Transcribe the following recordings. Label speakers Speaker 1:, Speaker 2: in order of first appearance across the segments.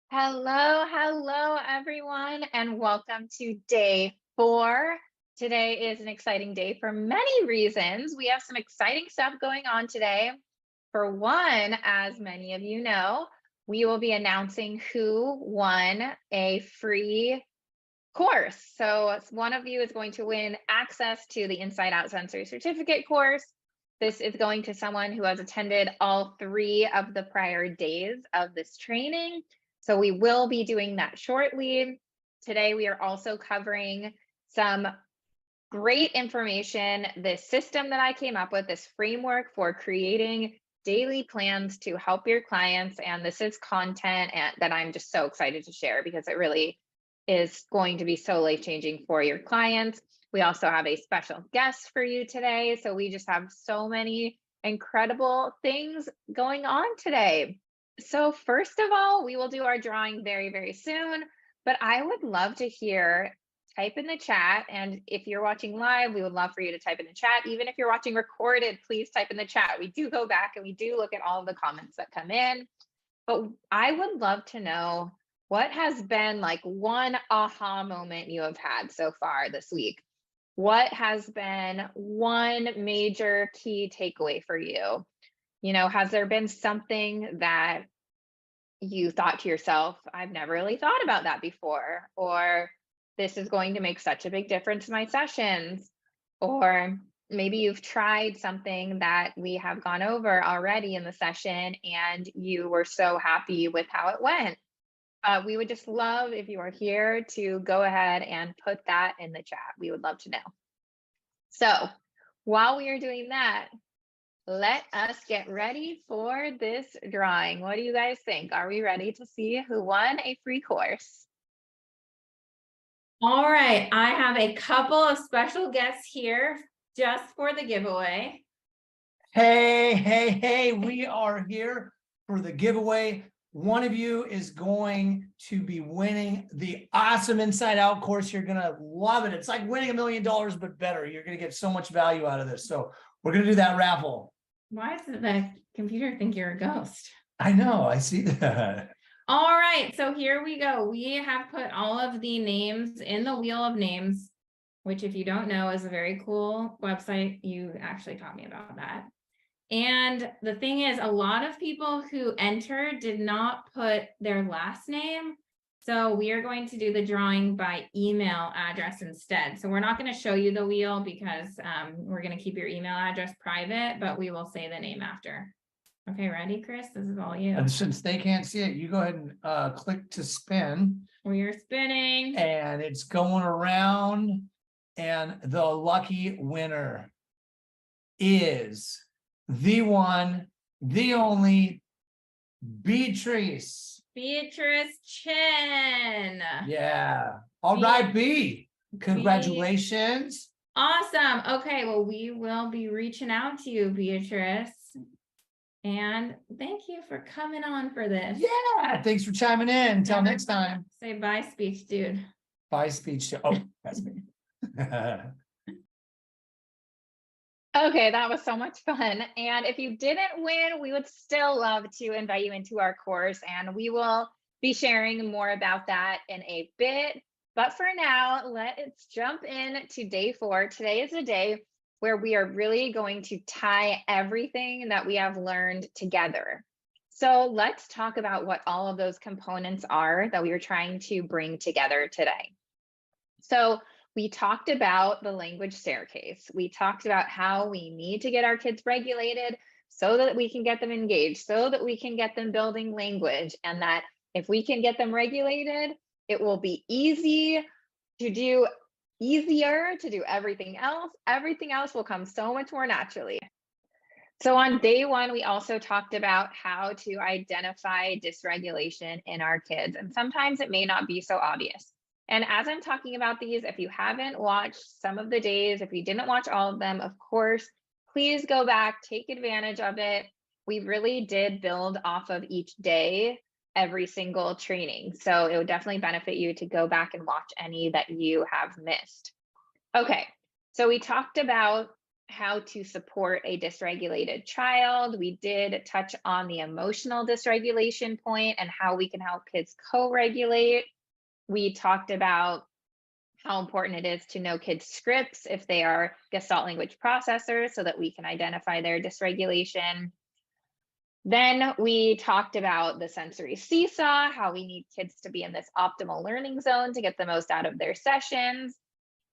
Speaker 1: Hello, everyone, and welcome to day 4. Today is an exciting day for many reasons. We have some exciting stuff going on today. For one, as many of you know, we will be announcing who won a free course. So one of you is going to win access to the Inside Out Sensory Certificate course. This is going to someone who has attended all 3 of the prior days of this training. So we will be doing that shortly. Today, we are also covering some great information, this system that I came up with, this framework for creating daily plans to help your clients. And this is content that I'm just so excited to share because it really is going to be so life-changing for your clients. We also have a special guest for you today. So we just have so many incredible things going on today. So first of all, we will do our drawing very, very soon, but I would love to hear, type in the chat. And if you're watching live, we would love for you to type in the chat. Even if you're watching recorded, please type in the chat. We do go back and we do look at all of the comments that come in, but I would love to know what has been like one aha moment you have had so far this week. What has been one major key takeaway for you? You know, has there been something that you thought to yourself, I've never really thought about that before, or this is going to make such a big difference in my sessions, or maybe you've tried something that we have gone over already in the session and you were so happy with how it went. We would just love if you are here to go ahead and put that in the chat. We would love to know. So while we are doing that, let us get ready for this drawing. What do you guys think? Are we ready to see who won a free course?
Speaker 2: All right, I have a couple of special guests here just for the giveaway.
Speaker 3: Hey, we are here for the giveaway. One of you is going to be winning the awesome Inside Out course. You're going to love it. It's like winning $1 million, but better. You're going to get so much value out of this. So we're going to do that raffle.
Speaker 2: Why does the computer think you're a ghost?
Speaker 3: I know, I see that.
Speaker 2: All right, so here we go. We have put all of the names in the wheel of names, which if you don't know is a very cool website. You actually taught me about that. And the thing is, a lot of people who entered did not put their last name. So we are going to do the drawing by email address instead. So we're not going to show you the wheel because we're going to keep your email address private, but we will say the name after. Okay, ready, Chris? This is all you.
Speaker 3: And since they can't see it, you go ahead and click to spin.
Speaker 2: We are spinning.
Speaker 3: And it's going around. And the lucky winner is the one, the only, Beatrice.
Speaker 2: Beatrice Chin.
Speaker 3: Yeah. All right, B. Congratulations.
Speaker 2: Awesome. Okay, well, we will be reaching out to you, Beatrice. And thank you for coming on for this.
Speaker 3: Yeah, thanks for chiming in. Until next time.
Speaker 2: Say bye, speech dude.
Speaker 3: Bye, speech. Oh, that's me.
Speaker 1: Okay, that was so much fun. And if you didn't win, we would still love to invite you into our course, and we will be sharing more about that in a bit. But for now, let's jump in to day 4. Today is a day where we are really going to tie everything that we have learned together. So let's talk about what all of those components are that we are trying to bring together today. So we talked about the language staircase. We talked about how we need to get our kids regulated so that we can get them engaged, so that we can get them building language, and that if we can get them regulated, it will be easier to do everything else. Everything else will come so much more naturally. So on day 1, we also talked about how to identify dysregulation in our kids. And sometimes it may not be so obvious. And as I'm talking about these, if you haven't watched some of the days, if you didn't watch all of them, of course, please go back, take advantage of it. We really did build off of each day, every single training. So it would definitely benefit you to go back and watch any that you have missed. Okay, so we talked about how to support a dysregulated child. We did touch on the emotional dysregulation point and how we can help kids co-regulate. We talked about how important it is to know kids' scripts if they are Gestalt language processors so that we can identify their dysregulation. Then we talked about the sensory seesaw, how we need kids to be in this optimal learning zone to get the most out of their sessions.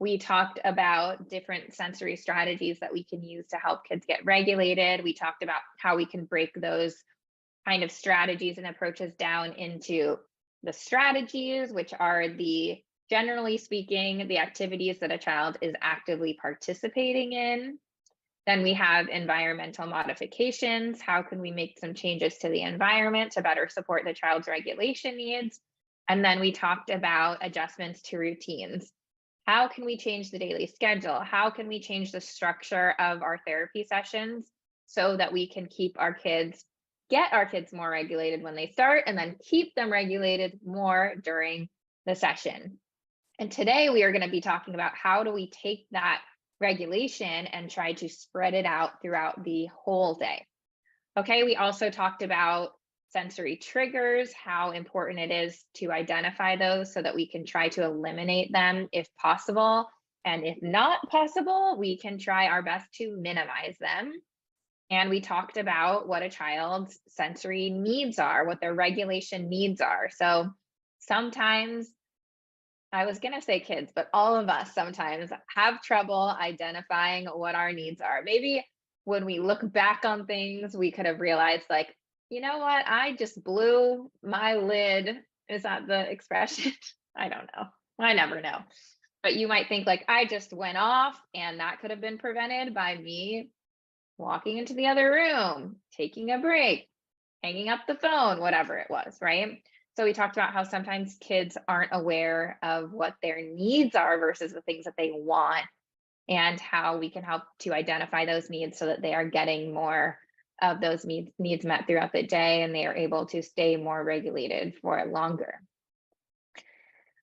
Speaker 1: We talked about different sensory strategies that we can use to help kids get regulated. We talked about how we can break those kind of strategies and approaches down into the strategies, which are generally speaking, the activities that a child is actively participating in. Then we have environmental modifications. How can we make some changes to the environment to better support the child's regulation needs? And then we talked about adjustments to routines. How can we change the daily schedule? How can we change the structure of our therapy sessions so that we can get our kids more regulated when they start and then keep them regulated more during the session? And today we are going to be talking about how do we take that regulation and try to spread it out throughout the whole day. Okay, we also talked about sensory triggers, how important it is to identify those so that we can try to eliminate them if possible. And if not possible, we can try our best to minimize them. And we talked about what a child's sensory needs are, what their regulation needs are. So sometimes, I was going to say kids, but all of us sometimes have trouble identifying what our needs are. Maybe when we look back on things, we could have realized, like, you know what? I just blew my lid. Is that the expression? I don't know. I never know. But you might think, like, I just went off, and that could have been prevented by me walking into the other room, taking a break, hanging up the phone, whatever it was, right? So we talked about how sometimes kids aren't aware of what their needs are versus the things that they want, and how we can help to identify those needs so that they are getting more of those needs met throughout the day and they are able to stay more regulated for longer.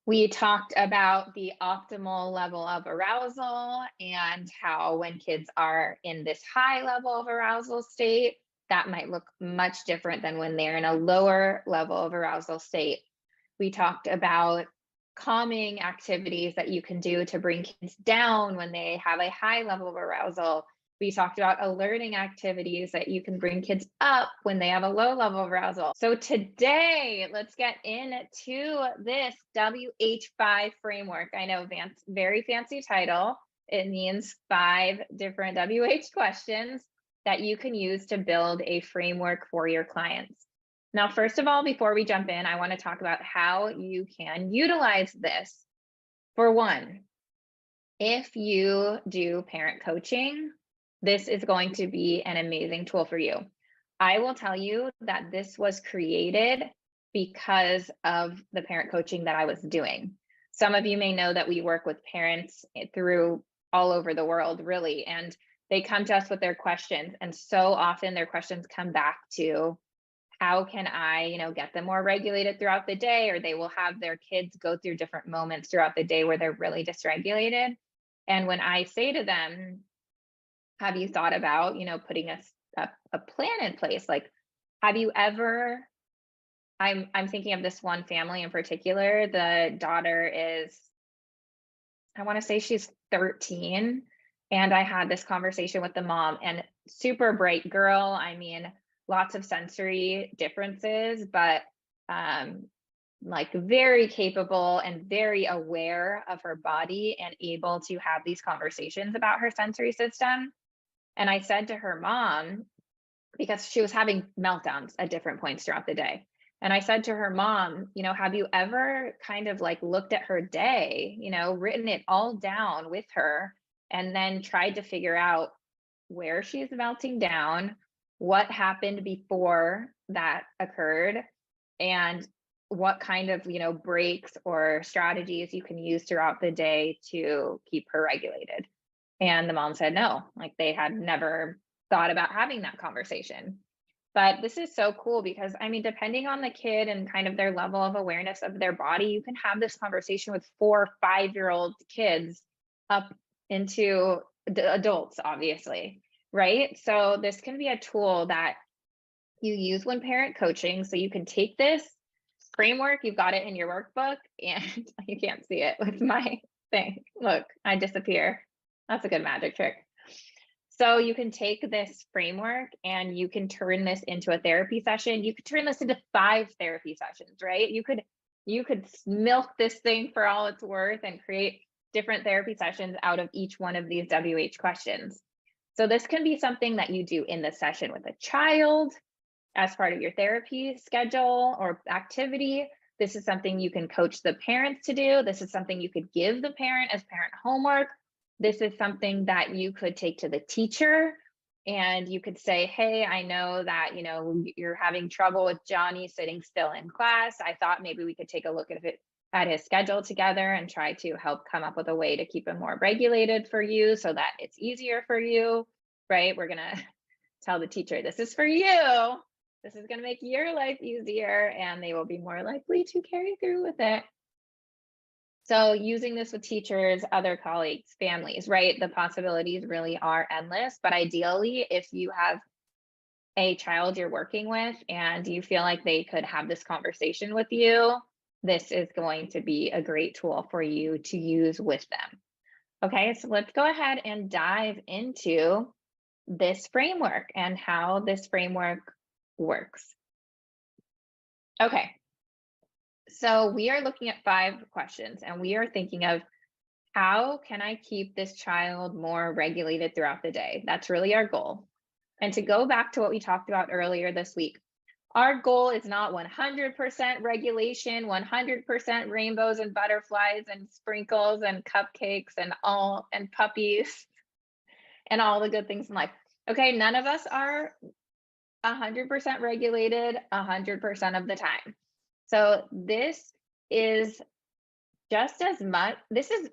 Speaker 1: We talked about the optimal level of arousal and how when kids are in this high level of arousal state, that might look much different than when they're in a lower level of arousal state. We talked about calming activities that you can do to bring kids down when they have a high level of arousal. We talked about alerting activities that you can bring kids up when they have a low level of arousal. So today, let's get into this WH5 framework. I know, very fancy title. It means 5 different WH questions that you can use to build a framework for your clients. Now, first of all, before we jump in, I want to talk about how you can utilize this. For one, if you do parent coaching, this is going to be an amazing tool for you. I will tell you that this was created because of the parent coaching that I was doing. Some of you may know that we work with parents through all over the world, really, and they come to us with their questions. And so often their questions come back to, how can I, get them more regulated throughout the day? Or they will have their kids go through different moments throughout the day where they're really dysregulated. And when I say to them, have you thought about, putting a plan in place? Like, have you ever, I'm thinking of this one family in particular. The daughter is, I want to say she's 13. And I had this conversation with the mom, and super bright girl. I mean, lots of sensory differences, but like very capable and very aware of her body and able to have these conversations about her sensory system. And I said to her mom, because she was having meltdowns at different points throughout the day. And I said to her mom, have you ever kind of like looked at her day, written it all down with her, and then tried to figure out where she's melting down, what happened before that occurred, and what kind of, breaks or strategies you can use throughout the day to keep her regulated? And the mom said no, like they had never thought about having that conversation. But this is so cool because, I mean, depending on the kid and kind of their level of awareness of their body, you can have this conversation with 4 or 5-year-old kids up into adults, obviously, right? So this can be a tool that you use when parent coaching. So you can take this framework, you've got it in your workbook, and you can't see it with my thing. Look, I disappear. That's a good magic trick. So you can take this framework and you can turn this into a therapy session. You could turn this into 5 therapy sessions, right? You could milk this thing for all it's worth and create different therapy sessions out of each one of these WH questions. So this can be something that you do in the session with a child as part of your therapy schedule or activity. This is something you can coach the parents to do. This is something you could give the parent as parent homework. This is something that you could take to the teacher and you could say, hey, I know that, you know, you're having trouble with Johnny sitting still in class. I thought maybe we could take a look at his schedule together and try to help come up with a way to keep him more regulated for you so that it's easier for you, right? We're gonna tell the teacher, this is for you. This is gonna make your life easier and they will be more likely to carry through with it. So using this with teachers, other colleagues, families, right? The possibilities really are endless, but ideally, if you have a child you're working with and you feel like they could have this conversation with you, this is going to be a great tool for you to use with them. Okay, so let's go ahead and dive into this framework and how this framework works. Okay, so we are looking at 5 questions and we are thinking of how can I keep this child more regulated throughout the day? That's really our goal. And to go back to what we talked about earlier this week, our goal is not 100% regulation, 100% rainbows and butterflies and sprinkles and cupcakes and puppies and all the good things in life. Okay, none of us are 100% regulated 100% of the time. So this is just as much, this is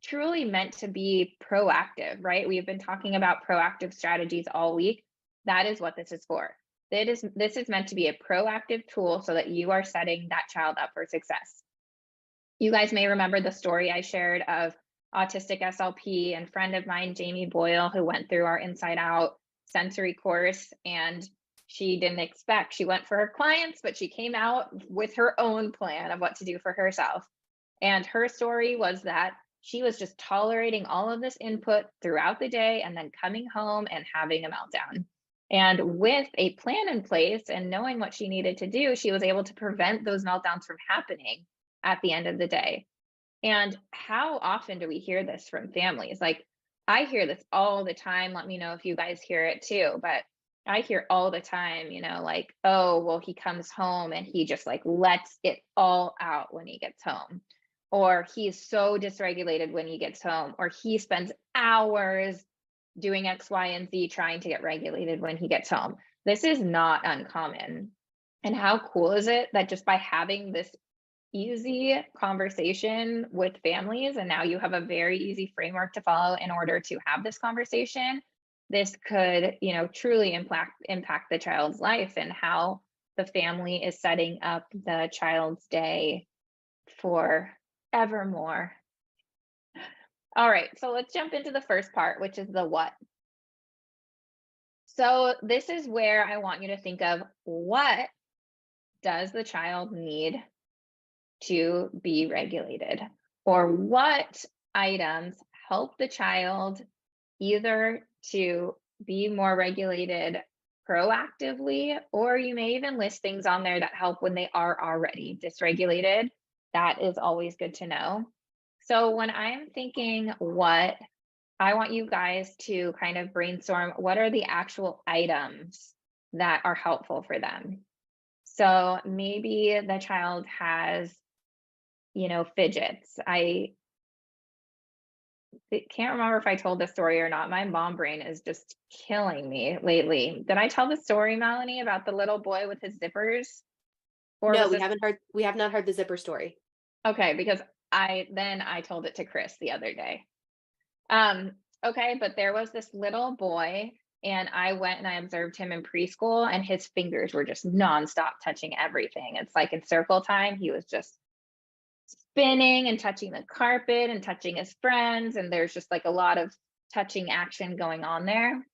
Speaker 1: truly meant to be proactive, right? We've been talking about proactive strategies all week. That is what this is for. This is meant to be a proactive tool so that you are setting that child up for success. You guys may remember the story I shared of autistic SLP and friend of mine, Jamie Boyle, who went through our Inside Out sensory course and she didn't expect, she went for her clients, but she came out with her own plan of what to do for herself. And her story was that she was just tolerating all of this input throughout the day and then coming home and having a meltdown. And with a plan in place and knowing what she needed to do, she was able to prevent those meltdowns from happening at the end of the day. And how often do we hear this from families? Like, I hear this all the time. Let me know if you guys hear it too. But I hear all the time, you know, like, oh, well, he comes home and he just like lets it all out when he gets home. Or he's so dysregulated when he gets home, or he spends hours doing X, Y, and Z trying to get regulated when he gets home. This is not uncommon. And how cool is it that just by having this easy conversation with families, and now you have a very easy framework to follow in order to have this conversation, this could, you know, truly impact the child's life and how the family is setting up the child's day for evermore. All right, so let's jump into the first part, which is the what. So this is where I want you to think of, what does the child need to be regulated? Or what items help the child either to be more regulated proactively, or you may even list things on there that help when they are already dysregulated. That is always good to know. So when I'm thinking what, I want you guys to kind of brainstorm, what are the actual items that are helpful for them? So maybe the child has, you know, fidgets. I can't remember if I told this story or not. My mom brain is just killing me lately. Did I tell the story, Melanie, about the little boy with his zippers? Or
Speaker 4: no, we have not heard the zipper story.
Speaker 1: Okay, because I told it to Chris the other day. Okay, but there was this little boy and I went and I observed him in preschool and his fingers were just nonstop touching everything. It's like in circle time, he was just spinning and touching the carpet and touching his friends. And there's just like a lot of touching action going on there.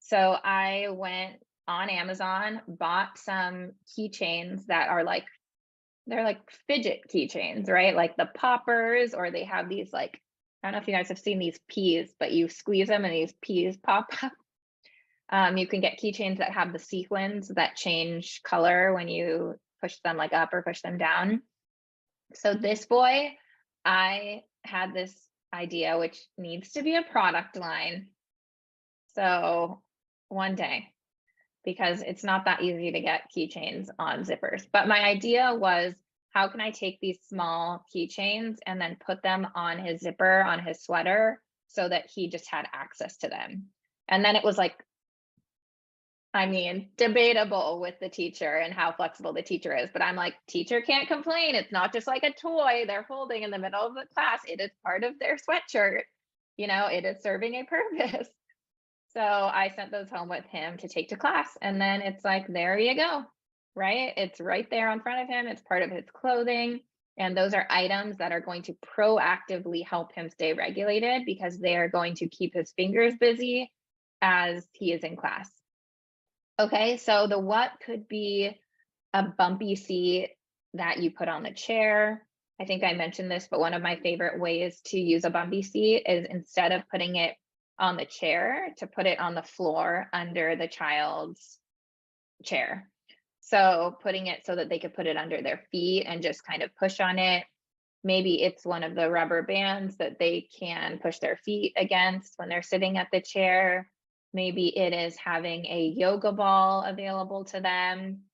Speaker 1: So I went on Amazon, bought some keychains that are like, they're like fidget keychains, right? Like the poppers, or they have these like, I don't know if you guys have seen these peas, but you squeeze them and these peas pop up. You can get keychains that have the sequins that change color when you push them like up or push them down. So this boy, I had this idea, which needs to be a product line. So one day, because it's not that easy to get keychains on zippers. But my idea was, how can I take these small keychains and then put them on his zipper, on his sweater, so that he just had access to them? And then it was like, I mean, debatable with the teacher and how flexible the teacher is. But I'm like, teacher can't complain. It's not just like a toy they're holding in the middle of the class. It is part of their sweatshirt. You know, it is serving a purpose. So I sent those home with him to take to class. And then it's like, there you go, right? It's right there in front of him. It's part of his clothing. And those are items that are going to proactively help him stay regulated, because they are going to keep his fingers busy as he is in class. Okay, so the what could be a bumpy seat that you put on the chair. I think I mentioned this, but one of my favorite ways to use a bumpy seat is, instead of putting it on the chair, to put it on the floor under the child's chair. So putting it so that they could put it under their feet and just kind of push on it. Maybe it's one of the rubber bands that they can push their feet against when they're sitting at the chair. Maybe it is having a yoga ball available to them.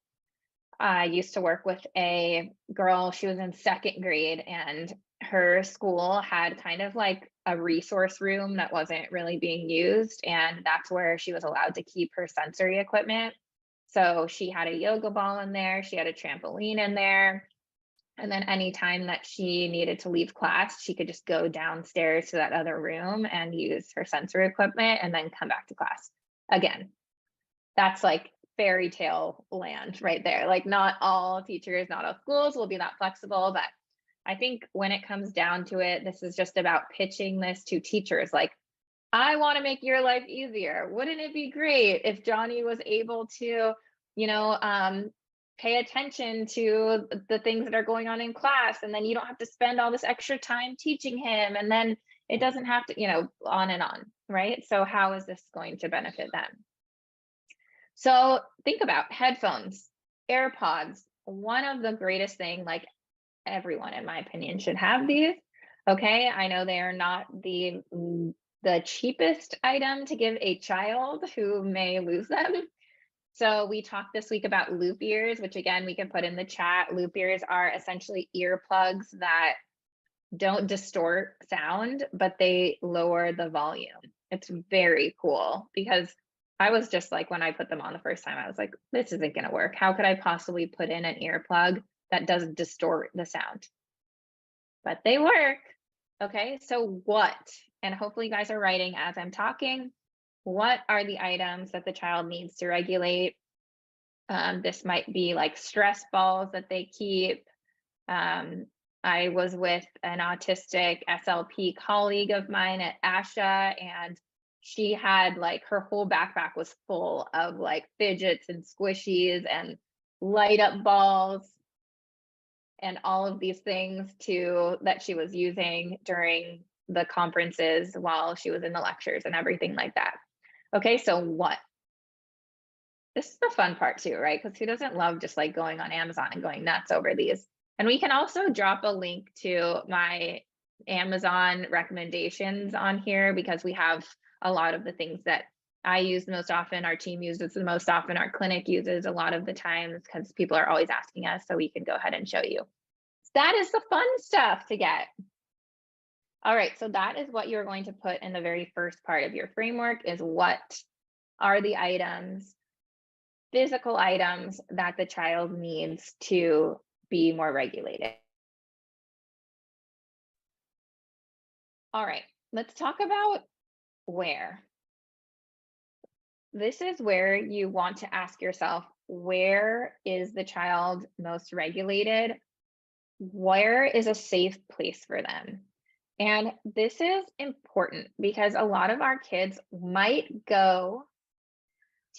Speaker 1: I used to work with a girl, she was in 2nd grade, and her school had kind of like a resource room that wasn't really being used. And that's where she was allowed to keep her sensory equipment. So she had a yoga ball in there, she had a trampoline in there. And then anytime that she needed to leave class, she could just go downstairs to that other room and use her sensory equipment and then come back to class again. That's like fairy tale land right there. Like, not all teachers, not all schools will be that flexible, but I think when it comes down to it, this is just about pitching this to teachers. Like, I want to make your life easier. Wouldn't it be great if Johnny was able to, you know, pay attention to the things that are going on in class, and then you don't have to spend all this extra time teaching him, and then it doesn't have to, you know, on and on, right? So how is this going to benefit them? So think about headphones, AirPods. One of the greatest thing, like, everyone in my opinion should have these. Okay, I know they are not the cheapest item to give a child who may lose them. So we talked this week about loop ears, which again, we can put in the chat. Loop ears are essentially earplugs that don't distort sound, but they lower the volume. It's very cool, because I was just like, when I put them on the first time, I was like, this isn't going to work. How could I possibly put in an earplug that doesn't distort the sound? But they work. Okay, so what? And hopefully you guys are writing as I'm talking. What are the items that the child needs to regulate? This might be like stress balls that they keep. I was with an autistic SLP colleague of mine at ASHA, and she had like, her whole backpack was full of like fidgets and squishies and light up balls and all of these things that she was using during the conferences while she was in the lectures and everything like that. Okay, so what? This is the fun part too, right? Because who doesn't love just like going on Amazon and going nuts over these? And we can also drop a link to my Amazon recommendations on here, because we have a lot of the things that I use the most often, our team uses the most often, our clinic uses a lot of the times, because people are always asking us, so we can go ahead and show you. That is the fun stuff to get. All right, so that is what you're going to put in the very first part of your framework, is what are the items, physical items, that the child needs to be more regulated. All right, let's talk about where. This is where you want to ask yourself, where is the child most regulated? Where is a safe place for them? And this is important because a lot of our kids might go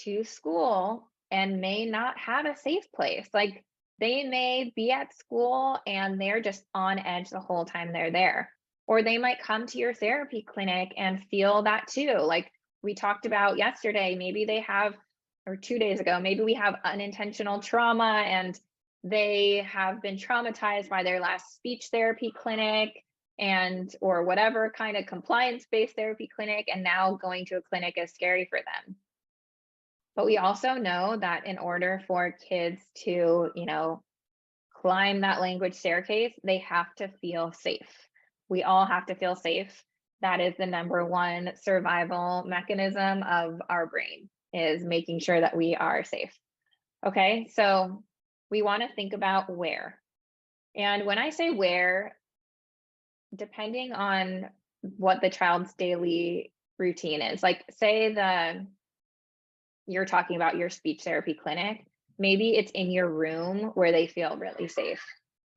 Speaker 1: to school and may not have a safe place. Like they may be at school and they're just on edge the whole time they're there. Or they might come to your therapy clinic and feel that too. Like we talked about yesterday, maybe they have, or 2 days ago, maybe we have unintentional trauma and they have been traumatized by their last speech therapy clinic and or whatever kind of compliance-based therapy clinic, and now going to a clinic is scary for them. But we also know that in order for kids to, climb that language staircase, they have to feel safe. We all have to feel safe. That is the number one survival mechanism of our brain, is making sure that we are safe. Okay, so we want to think about where. And when I say where, depending on what the child's daily routine is, like say you're talking about your speech therapy clinic, maybe it's in your room where they feel really safe.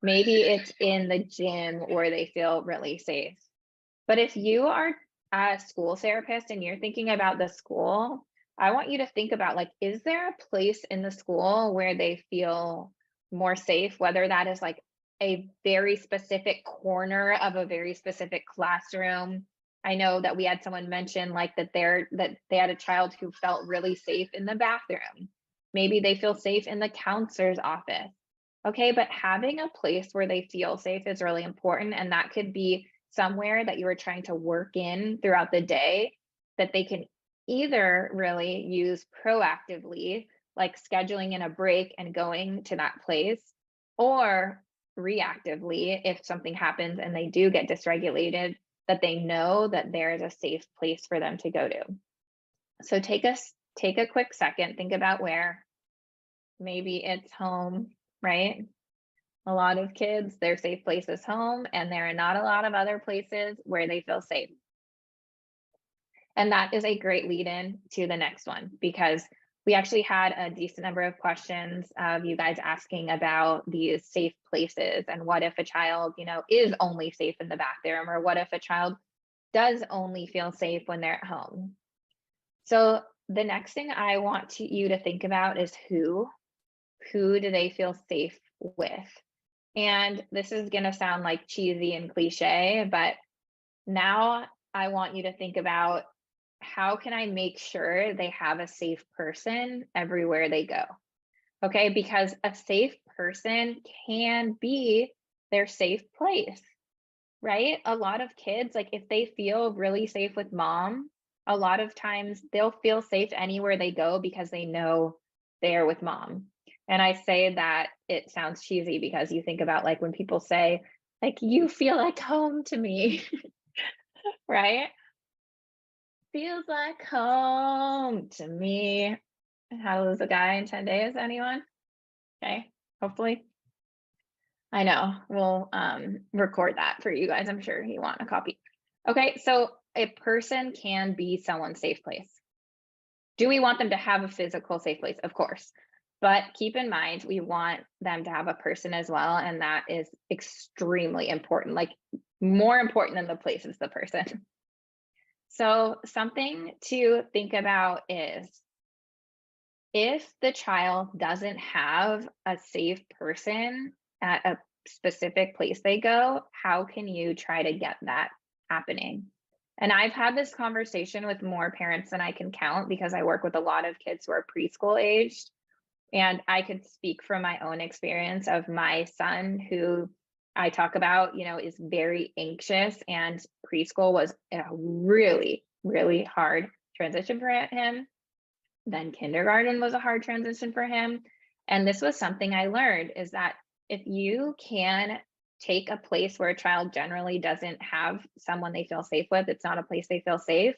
Speaker 1: Maybe it's in the gym where they feel really safe. But if you are a school therapist and you're thinking about the school, I want you to think about, like, is there a place in the school where they feel more safe, whether that is like a very specific corner of a very specific classroom. I know that we had someone mention like that they had a child who felt really safe in the bathroom. Maybe they feel safe in the counselor's office. Okay, but having a place where they feel safe is really important, and that could be somewhere that you are trying to work in throughout the day that they can either really use proactively, like scheduling in a break and going to that place, or reactively, if something happens and they do get dysregulated, that they know that there is a safe place for them to go to. So take a quick second, think about where. Maybe it's home, right? A lot of kids, their safe place is home, and there are not a lot of other places where they feel safe. And that is a great lead in to the next one, because we actually had a decent number of questions of you guys asking about these safe places, and what if a child, is only safe in the bathroom, or what if a child does only feel safe when they're at home. So the next thing I want you to think about is who do they feel safe with? And this is going to sound like cheesy and cliche, but now I want you to think about, how can I make sure they have a safe person everywhere they go? Okay, because a safe person can be their safe place, right? A lot of kids, like if they feel really safe with mom, a lot of times they'll feel safe anywhere they go because they know they're with mom. And I say that it sounds cheesy because you think about like when people say, like, you feel like home to me, right? Feels like home to me. How was the guy in 10 days? Anyone? Okay, hopefully. I know, we'll record that for you guys. I'm sure you want a copy. Okay, so a person can be someone's safe place. Do we want them to have a physical safe place? Of course. But keep in mind, we want them to have a person as well. And that is extremely important, like more important than the place is the person. So something to think about is, if the child doesn't have a safe person at a specific place they go, how can you try to get that happening? And I've had this conversation with more parents than I can count, because I work with a lot of kids who are preschool aged. And I could speak from my own experience of my son, who I talk about, is very anxious, and preschool was a really, really hard transition for him. Then kindergarten was a hard transition for him. And this was something I learned, is that if you can take a place where a child generally doesn't have someone they feel safe with, it's not a place they feel safe,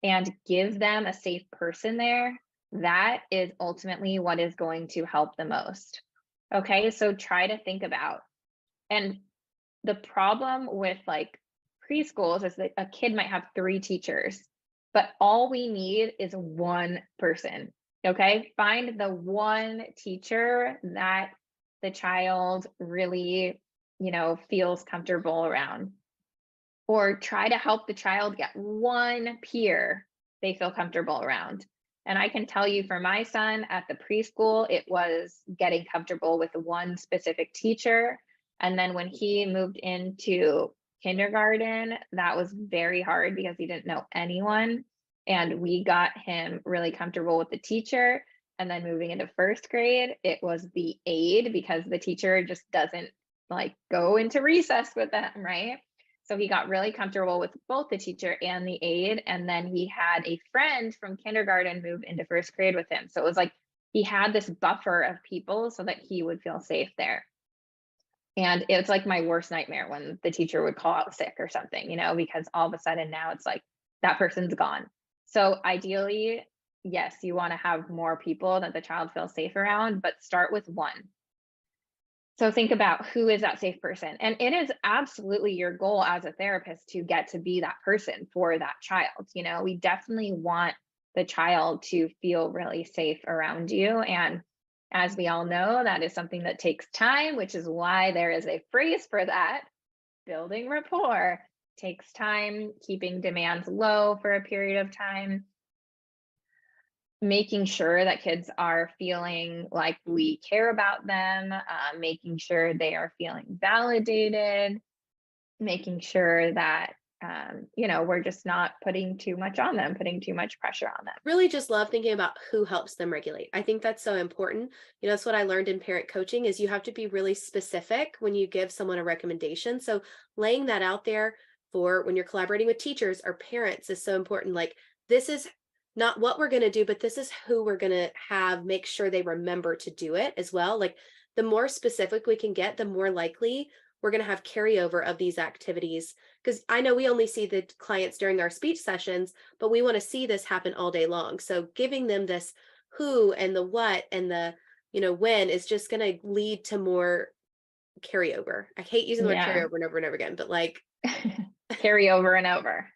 Speaker 1: and give them a safe person there, that is ultimately what is going to help the most. Okay, so try to think about, and the problem with like preschools is that a kid might have 3 teachers, but all we need is one person. Okay, find the one teacher that the child really, feels comfortable around. or try to help the child get one peer they feel comfortable around. And I can tell you for my son at the preschool, it was getting comfortable with one specific teacher. And then when he moved into kindergarten, that was very hard because he didn't know anyone. And we got him really comfortable with the teacher. And then moving into first grade, it was the aide because the teacher just doesn't like go into recess with them, right? So he got really comfortable with both the teacher and the aide. And then he had a friend from kindergarten move into first grade with him. So it was like he had this buffer of people so that he would feel safe there. And it's like my worst nightmare when the teacher would call out sick or something, you know, because all of a sudden now it's like that person's gone. So ideally, yes, you want to have more people that the child feels safe around, but start with one. So think about who is that safe person. And it is absolutely your goal as a therapist to get to be that person for that child. You know, we definitely want the child to feel really safe around you. And as we all know, that is something that takes time, which is why there is a phrase for that. Building rapport takes time, keeping demands low for a period of time, making sure that kids are feeling like we care about them, making sure they are feeling validated, making sure that, you know, we're just not putting too much on them, putting too much pressure on them.
Speaker 4: Really just love thinking about who helps them regulate. I think that's so important. You know, that's what I learned in parent coaching is you have to be really specific when you give someone a recommendation. So laying that out there for when you're collaborating with teachers or parents is so important. Like, this is not what we're going to do, but this is who we're going to have make sure they remember to do it as well. Like, the more specific we can get, the more likely we're going to have carryover of these activities. Because I know we only see the clients during our speech sessions, but we want to see this happen all day long. So giving them this who and the what and the, you know, when is just going to lead to more carryover. I hate using the word
Speaker 1: Yeah.
Speaker 4: carryover and over and over again, but like
Speaker 1: Carry over and over.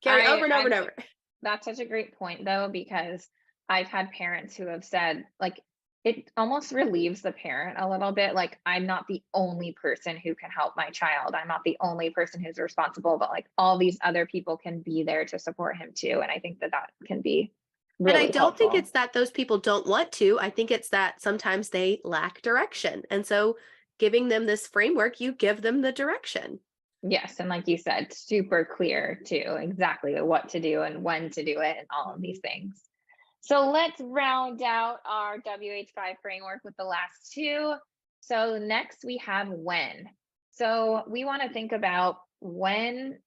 Speaker 4: carry over and over and over.
Speaker 1: That's such a great point though, because I've had parents who have said, like, it almost relieves the parent a little bit. Like, I'm not the only person who can help my child. I'm not the only person who's responsible, but like all these other people can be there to support him too. And I think that that can be really
Speaker 4: And I don't think
Speaker 1: helpful.
Speaker 4: it's that those people don't want to. I think it's that sometimes they lack direction. And so giving them this framework, you give them the direction.
Speaker 1: Yes, and like you said, super clear too, exactly what to do and when to do it and all of these things. So let's round out our WH5 framework with the last two. So next we have when. So we want to think about when.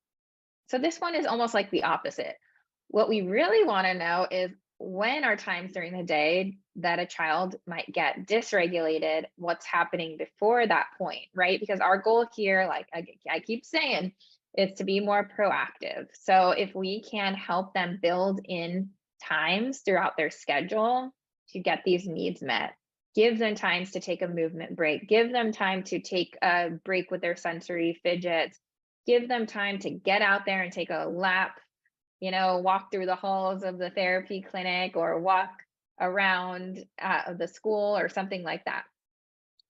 Speaker 1: So this one is almost like the opposite. What we really want to know is when are times during the day that a child might get dysregulated, what's happening before that point, right? Because our goal here, like I keep saying, is to be more proactive. So if we can help them build in times throughout their schedule to get these needs met, give them times to take a movement break, give them time to take a break with their sensory fidgets, give them time to get out there and take a lap, you know, walk through the halls of the therapy clinic or walk around the school or something like that.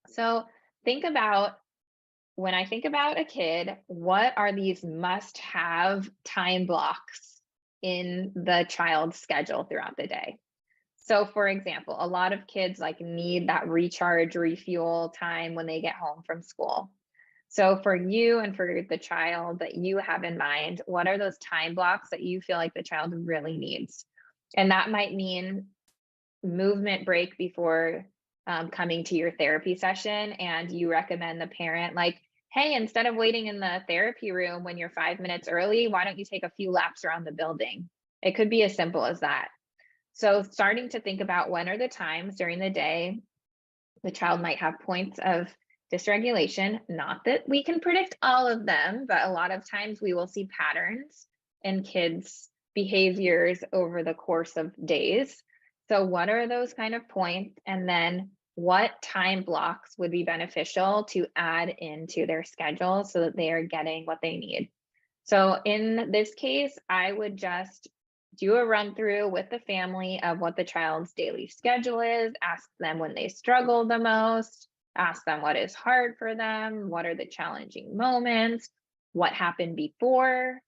Speaker 1: So think about, when I think about a kid, what are these must-have time blocks in the child's schedule throughout the day? So for example, a lot of kids like need that recharge, refuel time when they get home from school. So for you and for the child that you have in mind, what are those time blocks that you feel like the child really needs? And that might mean movement break before coming to your therapy session. And you recommend the parent, like, hey, instead of waiting in the therapy room when you're 5 minutes early, why don't you take a few laps around the building? It could be as simple as that. So starting to think about when are the times during the day the child might have points of dysregulation. Not that we can predict all of them, but a lot of times we will see patterns in kids' behaviors over the course of days. So what are those kind of points? And then what time blocks would be beneficial to add into their schedule so that they are getting what they need? So in this case, I would just do a run through with the family of what the child's daily schedule is, ask them when they struggle the most, ask them what is hard for them, what are the challenging moments, what happened before,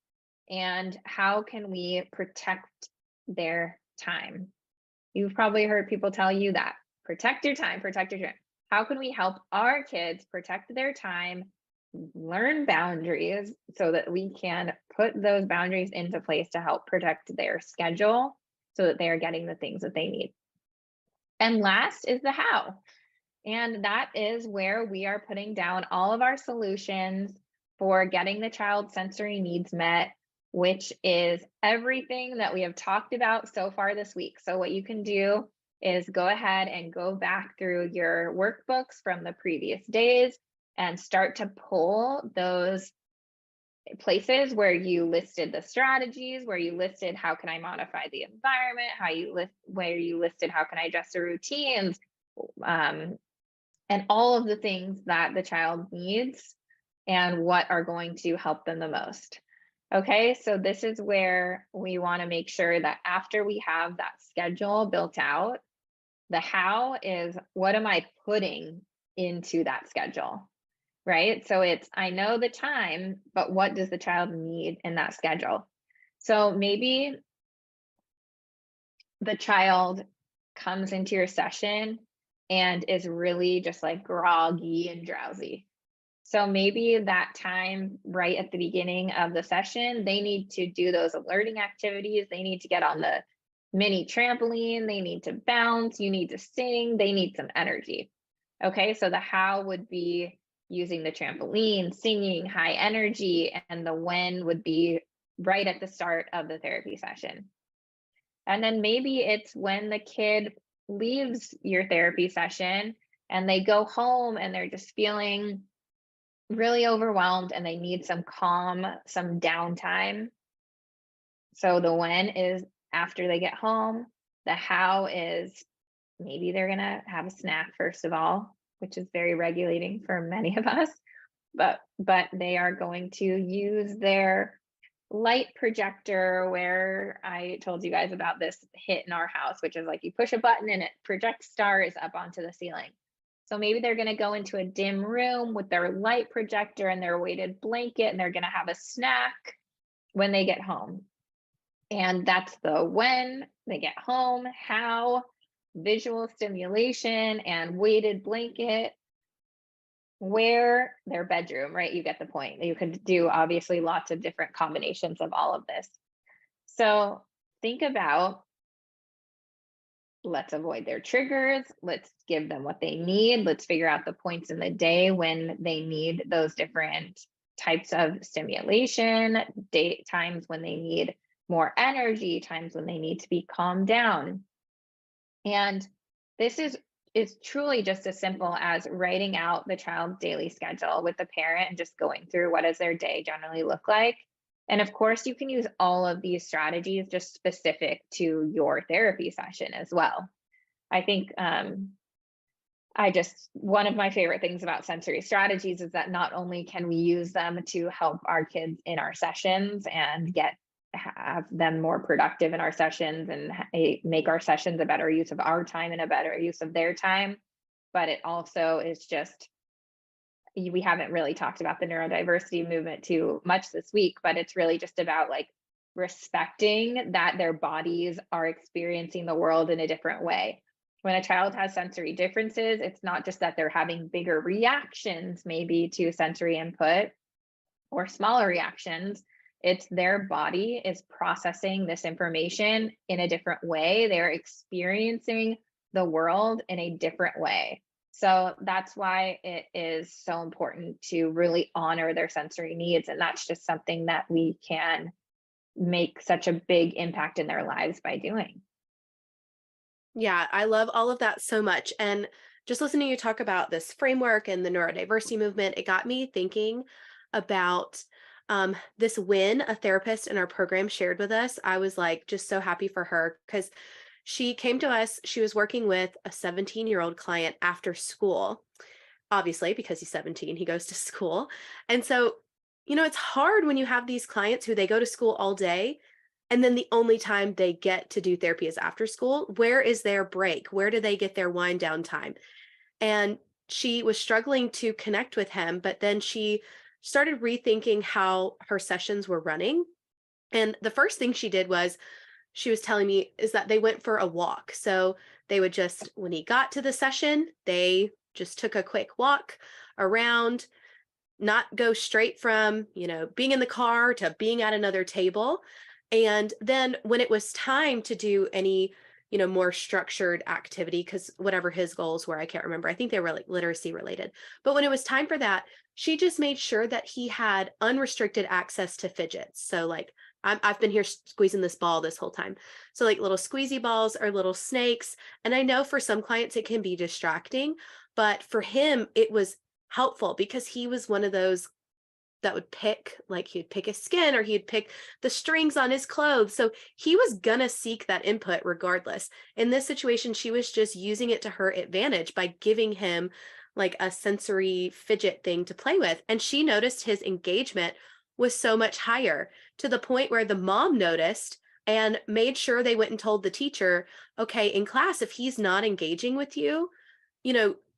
Speaker 1: and how can we protect their time. You've probably heard people tell you that. Protect your time, protect your time. How can we help our kids protect their time, learn boundaries so that we can put those boundaries into place to help protect their schedule so that they are getting the things that they need? And last is the how. And that is where we are putting down all of our solutions for getting the child's sensory needs met, which is everything that we have talked about so far this week. So what you can do is go ahead and go back through your workbooks from the previous days and start to pull those places where you listed the strategies, where you listed how can I modify the environment, where you listed how can I adjust the routines, and all of the things that the child needs and what are going to help them the most. Okay, so this is where we want to make sure that after we have that schedule built out, the how is what am I putting into that schedule, right? So it's, I know the time, but what does the child need in that schedule? So maybe the child comes into your session and is really just like groggy and drowsy. So maybe that time right at the beginning of the session, they need to do those alerting activities. They need to get on the mini trampoline. They need to bounce. You need to sing. They need some energy. Okay, so the how would be using the trampoline, singing, high energy, and the when would be right at the start of the therapy session. And then maybe it's when the kid leaves your therapy session and they go home and they're just feeling really overwhelmed and they need some calm, some downtime. So the when is after they get home. The how is maybe they're going to have a snack first of all, which is very regulating for many of us, but they are going to use their light projector, where I told you guys about this hit in our house, which is like you push a button and it projects stars up onto the ceiling. So maybe they're going to go into a dim room with their light projector and their weighted blanket, and they're going to have a snack when they get home. And that's the when they get home, how, visual stimulation and weighted blanket, where, their bedroom, right? You get the point. You could do obviously lots of different combinations of all of this. So think about, let's avoid their triggers. Let's give them what they need. Let's figure out the points in the day when they need those different types of stimulation, times when they need more energy, times when they need to be calmed down. And this is truly just as simple as writing out the child's daily schedule with the parent and just going through what does their day generally look like. And of course, you can use all of these strategies just specific to your therapy session as well. I think one of my favorite things about sensory strategies is that not only can we use them to help our kids in our sessions and have them more productive in our sessions and make our sessions a better use of our time and a better use of their time, but it also is just, we haven't really talked about the neurodiversity movement too much this week, but it's really just about like respecting that their bodies are experiencing the world in a different way. When a child has sensory differences, it's not just that they're having bigger reactions maybe to sensory input or smaller reactions. It's their body is processing this information in a different way. They're experiencing the world in a different way. So that's why it is so important to really honor their sensory needs. And that's just something that we can make such a big impact in their lives by doing.
Speaker 4: Yeah, I love all of that so much. And just listening to you talk about this framework and the neurodiversity movement, it got me thinking about this win a therapist in our program shared with us. I was like, just so happy for her because she came to us. She was working with a 17-year-old client after school, obviously, because he's 17, he goes to school. And so, it's hard when you have these clients who they go to school all day and then the only time they get to do therapy is after school. Where is their break? Where do they get their wind down time? And she was struggling to connect with him, but then she started rethinking how her sessions were running. And the first thing she did was she was telling me is that they went for a walk. So they would just, when he got to the session, they just took a quick walk around, not go straight from, being in the car to being at another table. And then when it was time to do any, more structured activity, because whatever his goals were, I can't remember. I think they were like literacy related. But when it was time for that, she just made sure that he had unrestricted access to fidgets. So like I've been here squeezing this ball this whole time. So like little squeezy balls or little snakes. And I know for some clients it can be distracting, but for him, it was helpful because he was one of those that would pick, like he'd pick his skin or he'd pick the strings on his clothes. So he was gonna seek that input regardless. In this situation, she was just using it to her advantage by giving him like a sensory fidget thing to play with. And she noticed his engagement was so much higher, to the point where the mom noticed and made sure they went and told the teacher, okay, in class, if he's not engaging with you,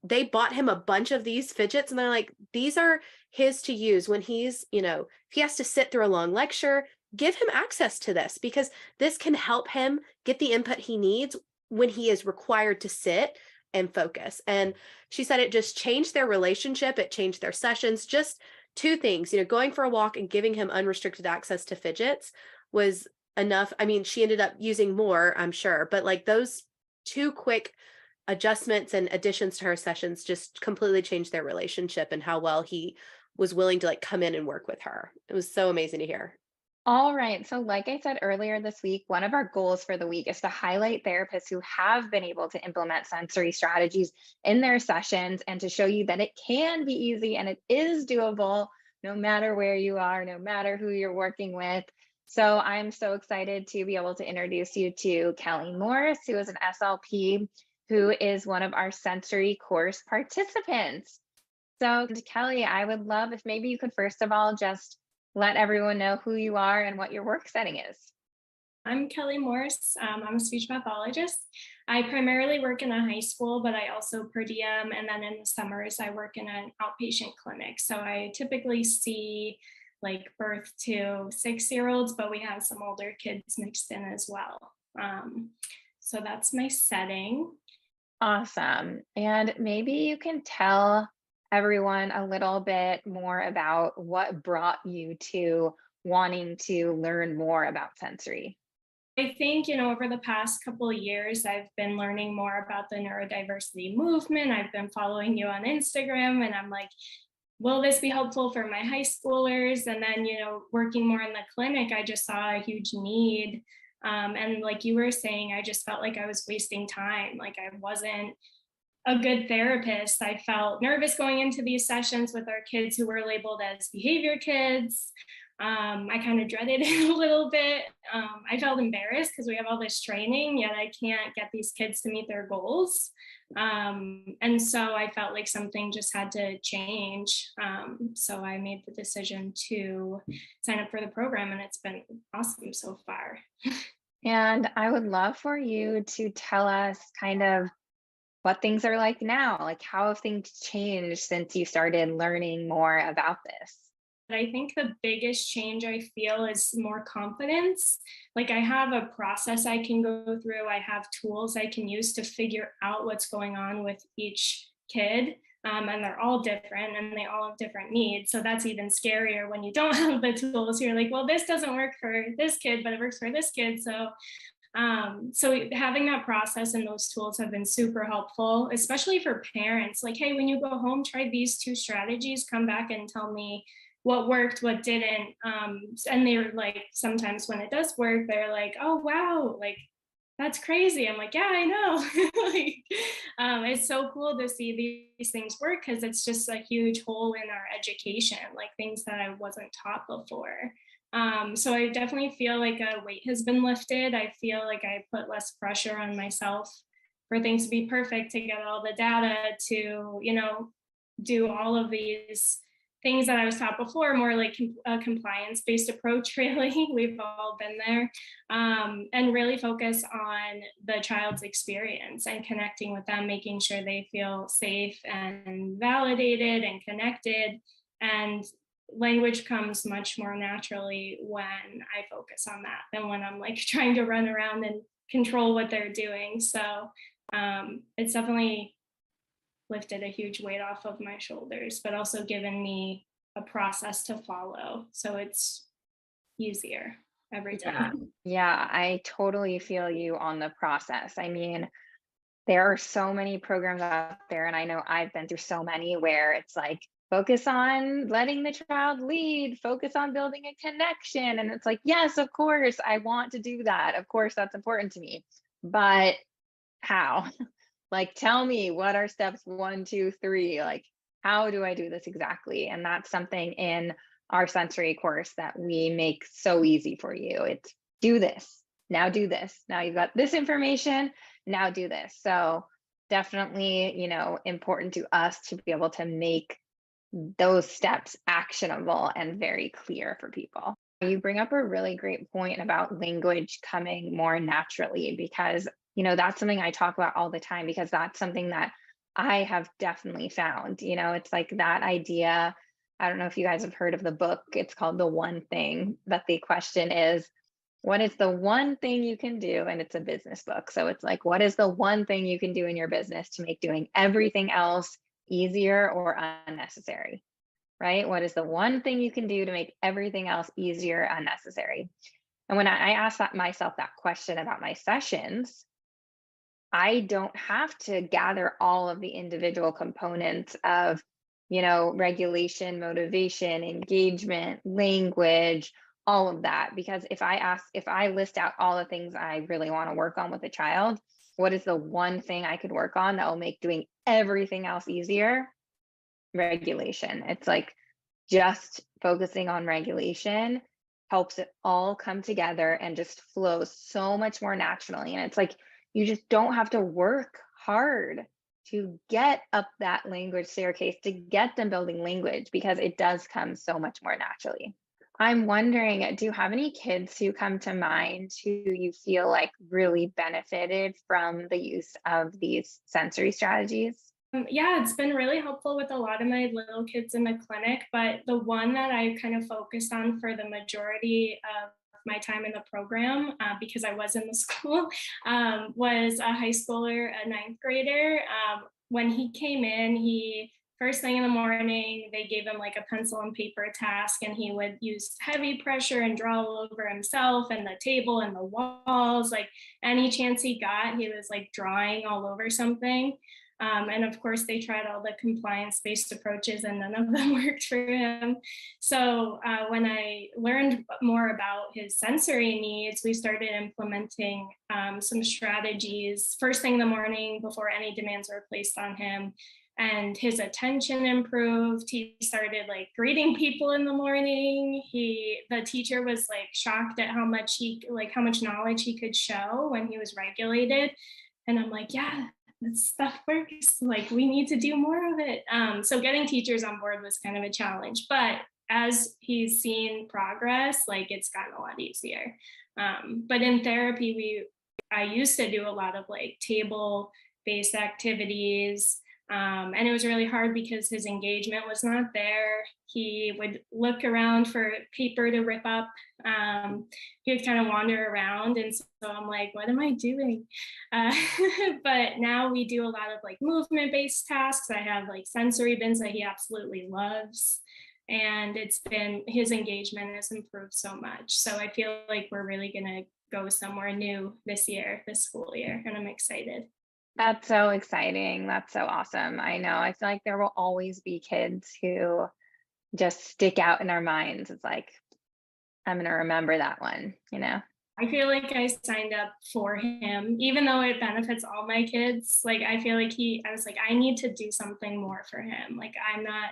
Speaker 4: they bought him a bunch of these fidgets and they're like, these are his to use when he's, if he has to sit through a long lecture, give him access to this because this can help him get the input he needs when he is required to sit and focus. And she said it just changed their relationship. It changed their sessions. Just two things, going for a walk and giving him unrestricted access to fidgets was enough. I mean, she ended up using more, I'm sure, but like those two quick adjustments and additions to her sessions just completely changed their relationship and how well he was willing to like come in and work with her. It was so amazing to hear.
Speaker 1: All right. So, like I said earlier this week, one of our goals for the week is to highlight therapists who have been able to implement sensory strategies in their sessions and to show you that it can be easy and it is doable no matter where you are, no matter who you're working with. So, I'm so excited to be able to introduce you to Kelly Morris, who is an SLP, who is one of our sensory course participants. So, Kelly, I would love if maybe you could first of all just let everyone know who you are and what your work setting is.
Speaker 5: I'm Kelly Morris. I'm a speech pathologist. I primarily work in a high school, but I also per diem, and then in the summers I work in an outpatient clinic. So I typically see like birth to 6-year-olds, but we have some older kids mixed in as well. So that's my setting.
Speaker 1: Awesome. And maybe you can tell everyone a little bit more about what brought you to wanting to learn more about sensory.
Speaker 5: I think, over the past couple of years, I've been learning more about the neurodiversity movement. I've been following you on Instagram, and I'm like, will this be helpful for my high schoolers? And then, working more in the clinic, I just saw a huge need. And like you were saying, I just felt like I was wasting time. Like I wasn't a good therapist. I felt nervous going into these sessions with our kids who were labeled as behavior kids. I kind of dreaded it a little bit. I felt embarrassed because we have all this training, yet I can't get these kids to meet their goals. And so I felt like something just had to change. So I made the decision to sign up for the program, and it's been awesome so far.
Speaker 1: And I would love for you to tell us kind of what things are like now. Like, how have things changed since you started learning more about this?
Speaker 5: I think the biggest change I feel is more confidence. Like I have a process I can go through. I have tools I can use to figure out what's going on with each kid. And they're all different and they all have different needs. So that's even scarier when you don't have the tools. You're like, well, this doesn't work for this kid, but it works for this kid. So having that process and those tools have been super helpful, especially for parents. Like, hey, when you go home, try these 2 strategies, come back and tell me what worked, what didn't. And they're like, sometimes when it does work, they're like, oh, wow, like, that's crazy. I'm like, yeah, I know. Like, it's so cool to see these things work because it's just a huge hole in our education, like things that I wasn't taught before. So I definitely feel like a weight has been lifted. I feel like I put less pressure on myself for things to be perfect, to get all the data, to, do all of these things that I was taught before, more like a compliance-based approach, really. We've all been there. And really focus on the child's experience and connecting with them, making sure they feel safe and validated and connected. And language comes much more naturally when I focus on that than when I'm like trying to run around and control what they're doing. So it's definitely lifted a huge weight off of my shoulders, but also given me a process to follow. So it's easier every time.
Speaker 1: Yeah, I totally feel you on the process. I mean, there are so many programs out there, and I know I've been through so many where it's like, focus on letting the child lead, focus on building a connection. And it's like, yes, of course, I want to do that. Of course, that's important to me. But how? Like, tell me, what are steps 1, 2, 3? Like, how do I do this exactly? And that's something in our sensory course that we make so easy for you. It's do this, now do this. Now you've got this information, now do this. So definitely, important to us to be able to make those steps actionable and very clear for people. You bring up a really great point about language coming more naturally, because that's something I talk about all the time, because that's something that I have definitely found. It's like that idea. I don't know if you guys have heard of the book. It's called The One Thing, but the question is, what is the one thing you can do? And it's a business book. So it's like, what is the one thing you can do in your business to make doing everything else easier or unnecessary, right? What is the one thing you can do to make everything else easier, unnecessary? And when I ask myself that question about my sessions, I don't have to gather all of the individual components of, regulation, motivation, engagement, language, all of that. Because if I list out all the things I really want to work on with a child, what is the one thing I could work on that will make doing everything else easier? Regulation. It's like, just focusing on regulation helps it all come together and just flows so much more naturally. And it's like, you just don't have to work hard to get up that language staircase, to get them building language, because it does come so much more naturally. I'm wondering, do you have any kids who come to mind who you feel like really benefited from the use of these sensory strategies?
Speaker 5: Yeah, it's been really helpful with a lot of my little kids in the clinic, but the one that I kind of focused on for the majority of my time in the program, because I was in the school, was a high schooler, a ninth grader. When he came in, first thing in the morning, they gave him like a pencil and paper task, and he would use heavy pressure and draw all over himself and the table and the walls. Like any chance he got, he was like drawing all over something. And of course, they tried all the compliance-based approaches and none of them worked for him. So when I learned more about his sensory needs, we started implementing some strategies first thing in the morning before any demands were placed on him. And his attention improved. He started like greeting people in the morning. The teacher was like shocked at how much knowledge he could show when he was regulated. And I'm like, yeah, this stuff works. Like, we need to do more of it. So getting teachers on board was kind of a challenge, but as he's seen progress, like it's gotten a lot easier. But in therapy, I used to do a lot of like table-based activities. And it was really hard because his engagement was not there. He would look around for paper to rip up. He would kind of wander around. And so I'm like, what am I doing? But now we do a lot of like movement-based tasks. I have like sensory bins that he absolutely loves. And his engagement has improved so much. So I feel like we're really gonna go somewhere new this school year, and I'm excited.
Speaker 1: That's so exciting. That's so awesome. I know. I feel like there will always be kids who just stick out in our minds. It's like, I'm going to remember that one,
Speaker 5: I feel like I signed up for him, even though it benefits all my kids. Like, I feel like I was like, I need to do something more for him. Like, I'm not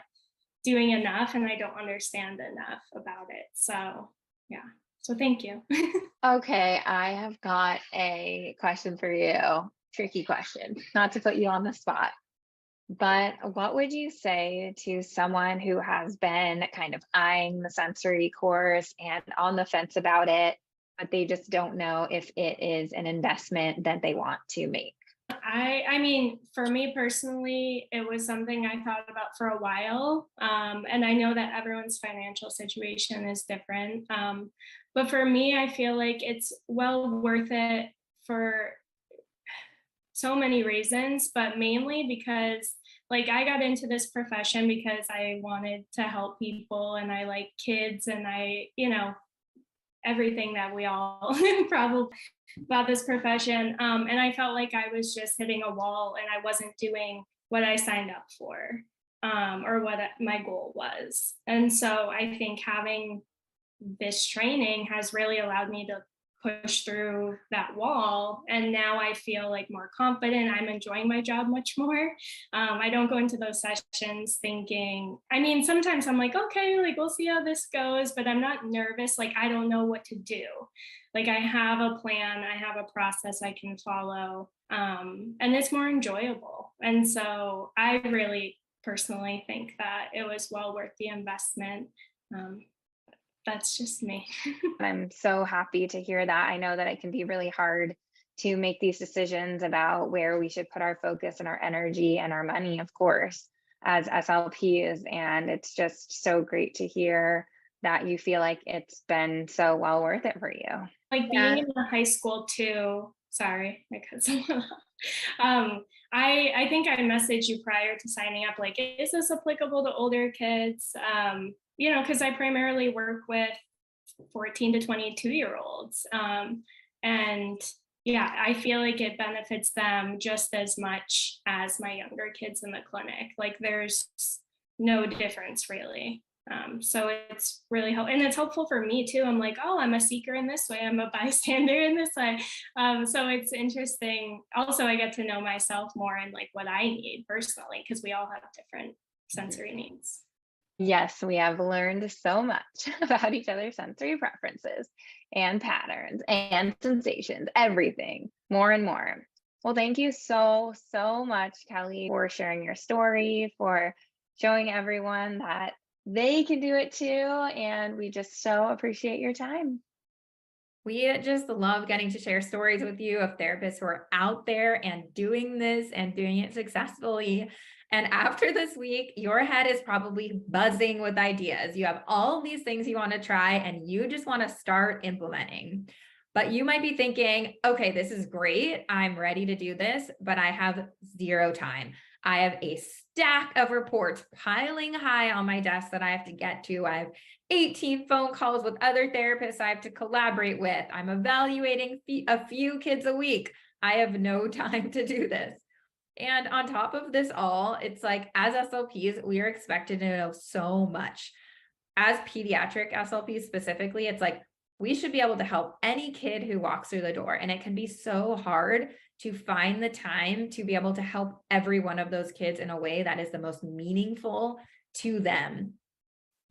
Speaker 5: doing enough and I don't understand enough about it. So, yeah. So thank you.
Speaker 1: Okay. I have got a question for you. Tricky question, not to put you on the spot, but what would you say to someone who has been kind of eyeing the sensory course and on the fence about it, but they just don't know if it is an investment that they want to make?
Speaker 5: I mean, for me personally, it was something I thought about for a while. And I know that everyone's financial situation is different. But for me, I feel like it's well worth it for so many reasons, but mainly because like I got into this profession because I wanted to help people and I like kids and I, everything that we all probably about this profession. And I felt like I was just hitting a wall and I wasn't doing what I signed up for, or what my goal was. And so I think having this training has really allowed me to push through that wall. And now I feel like more confident. I'm enjoying my job much more. I don't go into those sessions thinking, I mean, sometimes I'm like, okay, like we'll see how this goes, but I'm not nervous. Like I don't know what to do. Like I have a plan, I have a process I can follow, and it's more enjoyable. And so I really personally think that it was well worth the investment. That's just me.
Speaker 1: I'm so happy to hear that. I know that it can be really hard to make these decisions about where we should put our focus and our energy and our money, of course, as SLPs. And it's just so great to hear that you feel like it's been so well worth it for you.
Speaker 5: Like being in the high school too. Sorry, I cut someone off. I think I messaged you prior to signing up, like, is this applicable to older kids? Because I primarily work with 14 to 22-year-olds. And yeah, I feel like it benefits them just as much as my younger kids in the clinic. Like there's no difference really. So it's really helpful, and it's helpful for me too. I'm like, oh, I'm a seeker in this way, I'm a bystander in this way. So it's interesting. Also, I get to know myself more and like what I need personally, because we all have different sensory needs.
Speaker 1: Yes, we have learned so much about each other's sensory preferences and patterns and sensations, everything, more and more. Well, thank you so, so much, Kelly, for sharing your story, for showing everyone that they can do it too. And we just so appreciate your time.
Speaker 2: We just love getting to share stories with you of therapists who are out there and doing this and doing it successfully. And after this week, your head is probably buzzing with ideas. You have all these things you want to try and you just want to start implementing. But you might be thinking, okay, this is great. I'm ready to do this, but I have zero time. I have a stack of reports piling high on my desk that I have to get to. I have 18 phone calls with other therapists I have to collaborate with. I'm evaluating a few kids a week. I have no time to do this. And on top of this all, it's like as SLPs, we are expected to know so much. As pediatric SLPs specifically, it's like we should be able to help any kid who walks through the door. And it can be so hard to find the time to be able to help every one of those kids in a way that is the most meaningful to them.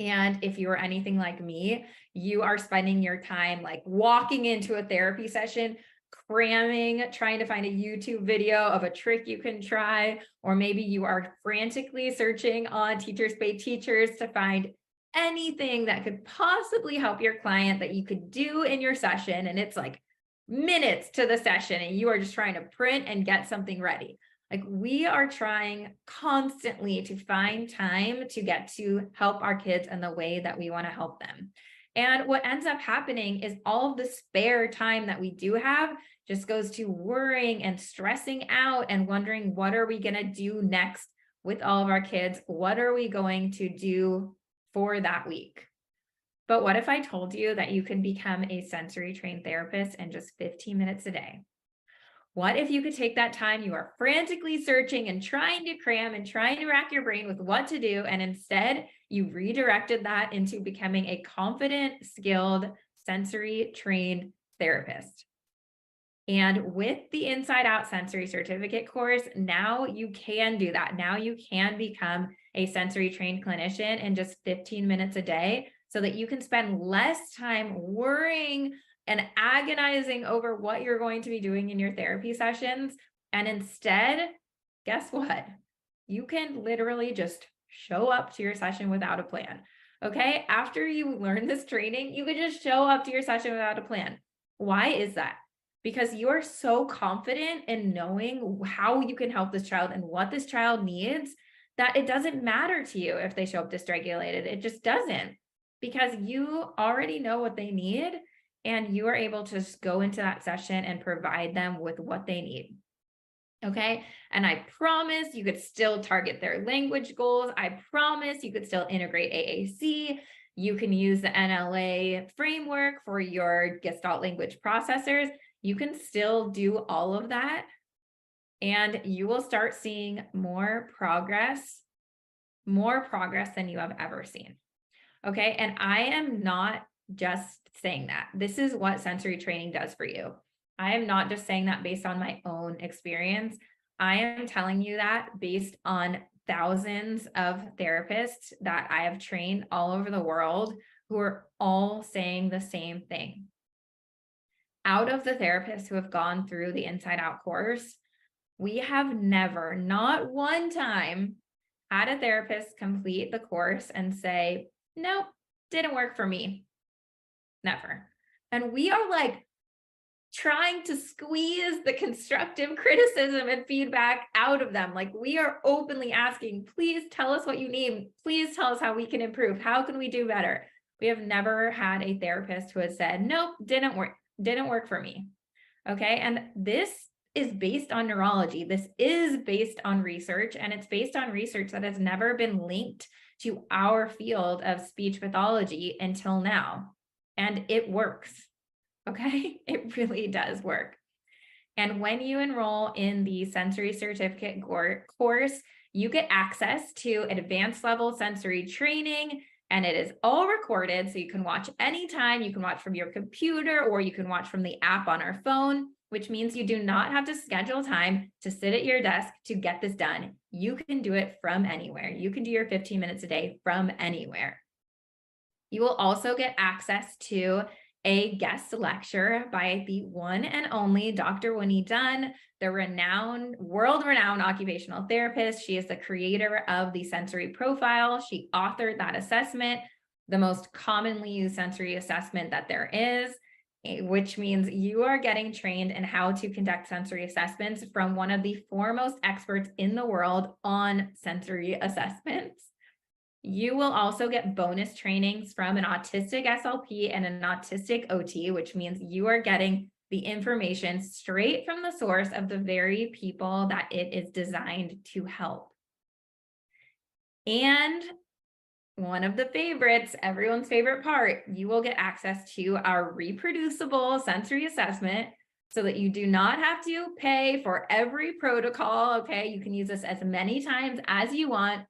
Speaker 2: And if you are anything like me, you are spending your time like walking into a therapy session, cramming, trying to find a YouTube video of a trick you can try, or maybe you are frantically searching on Teachers Pay Teachers to find anything that could possibly help your client that you could do in your session. And it's like minutes to the session and you are just trying to print and get something ready. Like we are trying constantly to find time to get to help our kids in the way that we want to help them. And what ends up happening is all of the spare time that we do have just goes to worrying and stressing out and wondering, what are we going to do next with all of our kids? What are we going to do for that week? But what if I told you that you could become a sensory trained therapist in just 15 minutes a day? What if you could take that time you are frantically searching and trying to cram and trying to rack your brain with what to do, and instead you redirected that into becoming a confident, skilled, sensory trained therapist? And with the Inside Out Sensory Certificate course, now you can do that. Now you can become a sensory trained clinician in just 15 minutes a day so that you can spend less time worrying and agonizing over what you're going to be doing in your therapy sessions. And instead, guess what? You can literally just show up to your session without a plan. Okay. After you learn this training, you can just show up to your session without a plan. Why is that? because you are so confident in knowing how you can help this child and what this child needs that it doesn't matter to you if they show up dysregulated. It just doesn't, because you already know what they need and you are able to just go into that session and provide them with what they need. Okay. And I promise you could still target their language goals. I promise you could still integrate AAC. You can use the NLA framework for your Gestalt language processors. You can still do all of that. And you will start seeing more progress than you have ever seen. Okay. And I am not just saying that. This is what sensory training does for you. I am not just saying that based on my own experience. I am telling you that based on thousands of therapists that I have trained all over the world who are all saying the same thing. Out of the therapists who have gone through the Inside Out course, we have never, not one time, had a therapist complete the course and say, nope, didn't work for me. Never. And we are like trying to squeeze the constructive criticism and feedback out of them. Like, we are openly asking, please tell us what you need. Please tell us how we can improve. How can we do better? We have never had a therapist who has said, nope, didn't work for me. Okay. And this is based on neurology. This is based on research, and it's based on research that has never been linked to our field of speech pathology until now. And it works. Okay. It really does work. And when you enroll in the sensory certificate course, you get access to advanced level sensory training, and it is all recorded. So you can watch anytime. You can watch from your computer, or you can watch from the app on our phone, which means you do not have to schedule time to sit at your desk to get this done. You can do it from anywhere. You can do your 15 minutes a day from anywhere. You will also get access to a guest lecture by the one and only Dr. Winnie Dunn, the world-renowned occupational therapist. She is the creator of the sensory profile. She authored that assessment, the most commonly used sensory assessment that there is, which means you are getting trained in how to conduct sensory assessments from one of the foremost experts in the world on sensory assessments. You will also get bonus trainings from an autistic SLP and an autistic OT, which means you are getting the information straight from the source of the very people that it is designed to help. And one of the favorites, everyone's favorite part, you will get access to our reproducible sensory assessment so that you do not have to pay for every protocol. Okay, you can use this as many times as you want,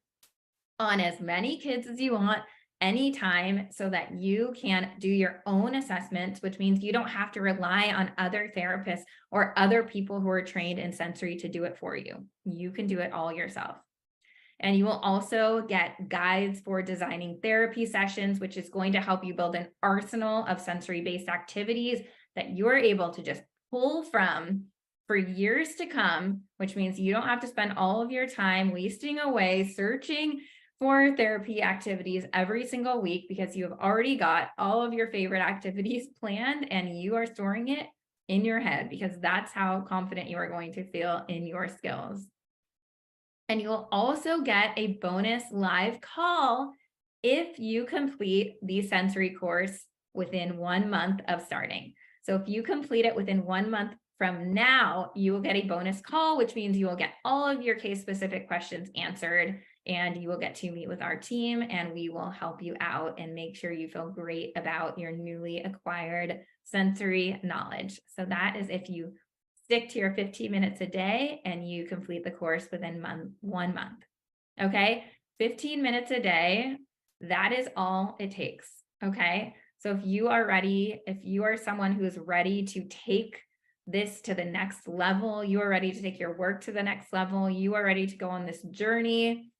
Speaker 2: on as many kids as you want, anytime, so that you can do your own assessments, which means you don't have to rely on other therapists or other people who are trained in sensory to do it for you. You can do it all yourself. And you will also get guides for designing therapy sessions, which is going to help you build an arsenal of sensory-based activities that you're able to just pull from for years to come, which means you don't have to spend all of your time wasting away searching for therapy activities every single week, because you have already got all of your favorite activities planned and you are storing it in your head, because that's how confident you are going to feel in your skills. And you'll also get a bonus live call if you complete the sensory course within 1 month of starting. So if you complete it within 1 month from now, you will get a bonus call, which means you will get all of your case-specific questions answered, and you will get to meet with our team, and we will help you out and make sure you feel great about your newly acquired sensory knowledge. So that is if you stick to your 15 minutes a day and you complete the course within 1 month. Okay, 15 minutes a day, that is all it takes. Okay, so if you are ready, if you are someone who is ready to take this to the next level, you are ready to take your work to the next level, you are ready to go on this journey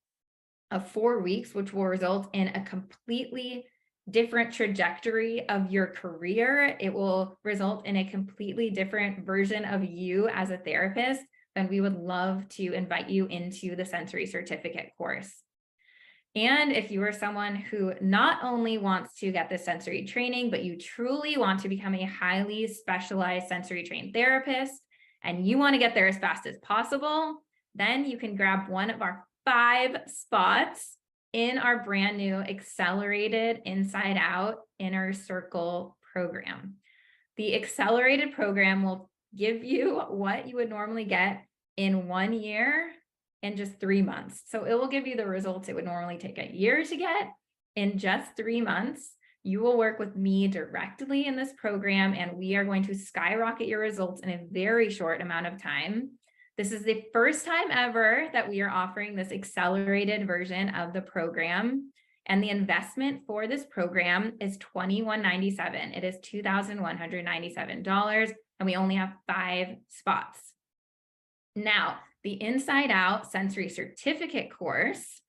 Speaker 2: of 4 weeks, which will result in a completely different trajectory of your career. It will result in a completely different version of you as a therapist. Then we would love to invite you into the sensory certificate course. And if you are someone who not only wants to get this sensory training, but you truly want to become a highly specialized sensory trained therapist, and you want to get there as fast as possible, then you can grab one of our 5 spots in our brand new accelerated Inside Out Inner Circle program. The accelerated program will give you what you would normally get in 1 year in just 3 months. So it will give you the results it would normally take a year to get in just 3 months. You will work with me directly in this program, and we are going to skyrocket your results in a very short amount of time. This is the first time ever that we are offering this accelerated version of the program. And the investment for this program is $2,197. It is $2,197, and we only have 5 spots. Now, the Inside Out Sensory Certificate course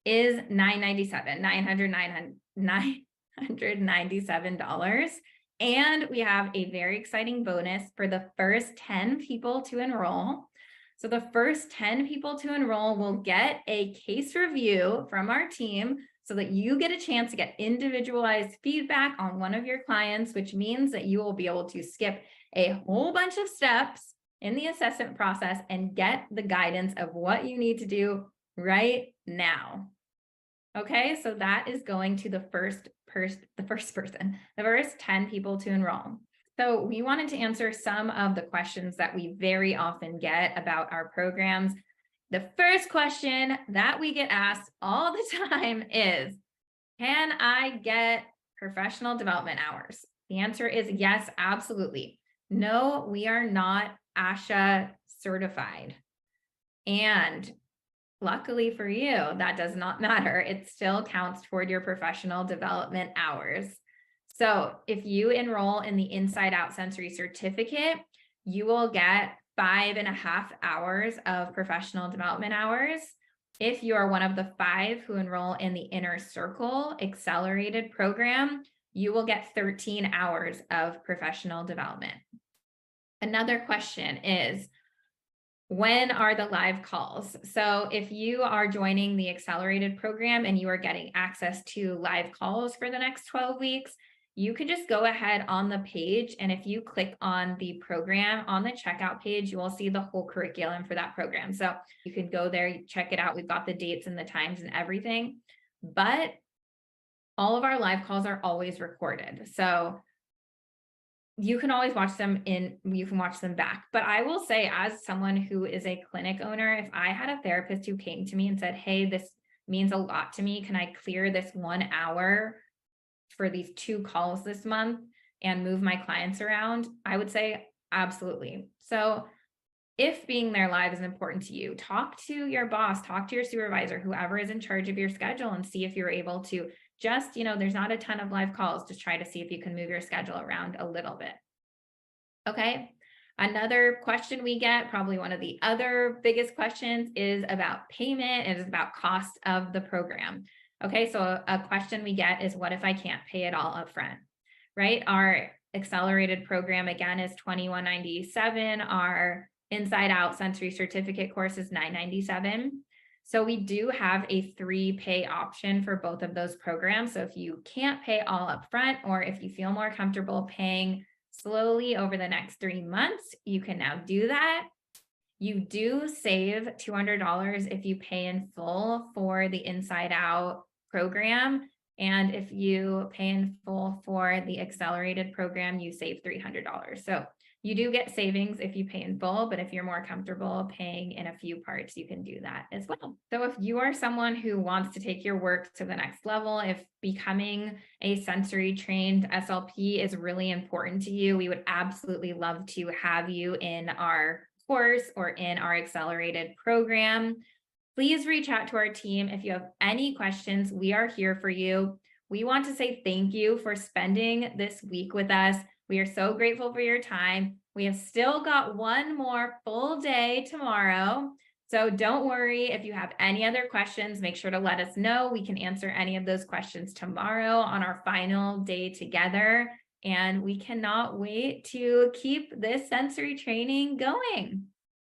Speaker 2: is $997. And we have a very exciting bonus for the first 10 people to enroll. So the first 10 people to enroll will get a case review from our team so that you get a chance to get individualized feedback on one of your clients, which means that you will be able to skip a whole bunch of steps in the assessment process and get the guidance of what you need to do right now. Okay, so that is going to the first 10 people to enroll. So we wanted to answer some of the questions that we very often get about our programs. The first question that we get asked all the time is, can I get professional development hours? The answer is yes, absolutely. No, we are not ASHA certified. And luckily for you, that does not matter. It still counts toward your professional development hours. So if you enroll in the Inside Out Sensory Certificate, you will get 5.5 hours of professional development hours. If you are one of the 5 who enroll in the Inner Circle Accelerated program, you will get 13 hours of professional development. Another question is, when are the live calls? So if you are joining the accelerated program and you are getting access to live calls for the next 12 weeks, you can just go ahead on the page. And if you click on the program on the checkout page, you will see the whole curriculum for that program. So you can go there, check it out. We've got the dates and the times and everything, but all of our live calls are always recorded. So you can always watch them you can watch them back. But I will say, as someone who is a clinic owner, if I had a therapist who came to me and said, hey, this means a lot to me, can I clear this 1 hour for these 2 calls this month and move my clients around? I would say absolutely. So if being there live is important to you, talk to your boss, talk to your supervisor, whoever is in charge of your schedule, and see if you're able to just, there's not a ton of live calls, just try to see if you can move your schedule around a little bit. Okay. Another question we get, probably one of the other biggest questions, is about payment. It is about cost of the program. Okay. So a question we get is, what if I can't pay it all up front, right? Our accelerated program, again, is $2,197. Our Inside Out Sensory Certificate course is $997. So we do have a 3-pay option for both of those programs. So if you can't pay all up front, or if you feel more comfortable paying slowly over the next 3 months, you can now do that. You do save $200 if you pay in full for the Inside Out program. And if you pay in full for the accelerated program, you save $300. So you do get savings if you pay in full, but if you're more comfortable paying in a few parts, you can do that as well. So if you are someone who wants to take your work to the next level, if becoming a sensory trained SLP is really important to you, we would absolutely love to have you in our course or in our accelerated program. Please reach out to our team if you have any questions. We are here for you. We want to say thank you for spending this week with us. We are so grateful for your time. We have still got one more full day tomorrow. So don't worry, if you have any other questions, make sure to let us know. We can answer any of those questions tomorrow on our final day together. And we cannot wait to keep this sensory training going.